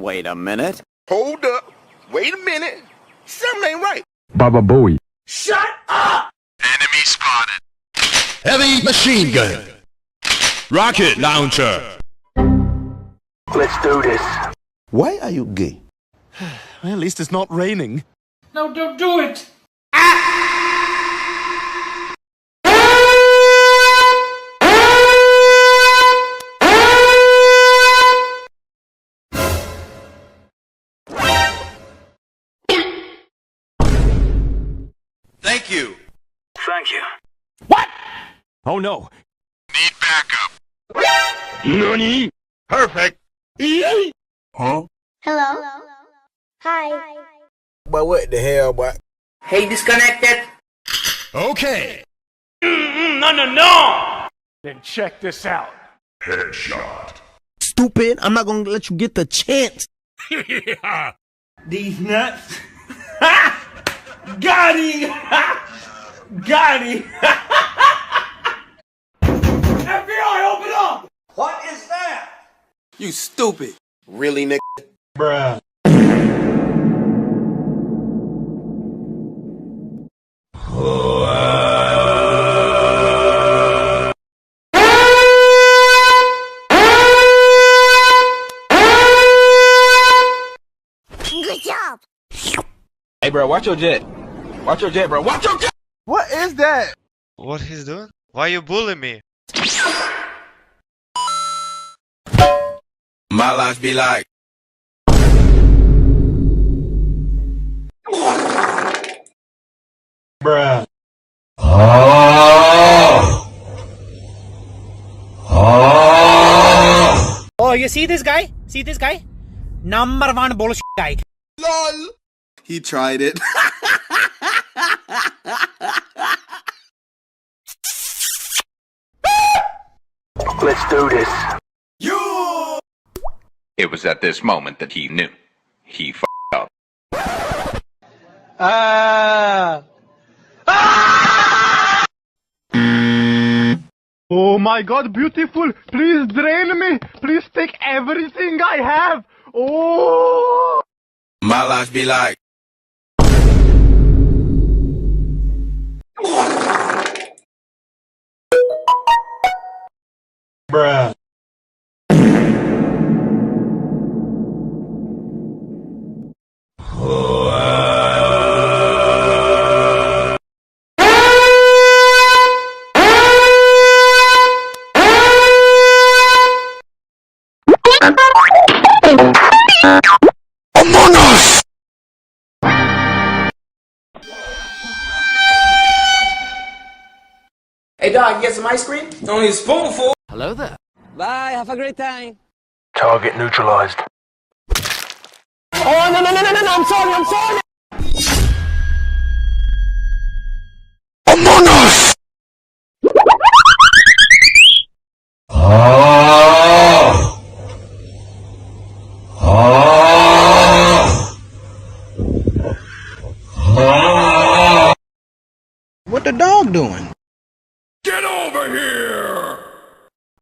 Wait a minute. Hold up. Wait a minute. Something ain't right. Baba Booey. Shut up! Enemy spotted. Heavy machine gun. Rocket launcher. Let's do this. Why are you gay? Well, at least it's not raining. No, don't do it! Thank you. Thank you. Oh no. Need backup. Nani? Perfect. Huh? Hello? Hi. But what the hell, boy? Hey, disconnected. Okay. Then check this out. Headshot. Stupid, I'm not gonna let you get the chance. These nuts. Got him! Got him! FBI, open up! What is that? You stupid. Really, nigga? Bruh. Good job. Hey, bro, watch your jet. Watch your jet, bro. Watch your jet! What is that? What he's doing? Why you bullying me? My life be like. Bruh. Oh, you see this guy? See this guy? Number one bullshit guy. LOL. He tried it. Let's do this. It was at this moment that he knew. He f***ed up. Oh my god, beautiful. Please drain me. Please take everything I have. Oh. My life be like. Bruh. Among Us! Hey, dog, get some ice cream? Only a spoonful. Hello there. Bye, have a great time. Target neutralized. Oh, no, I'm sorry. Among Us! What the dog doing?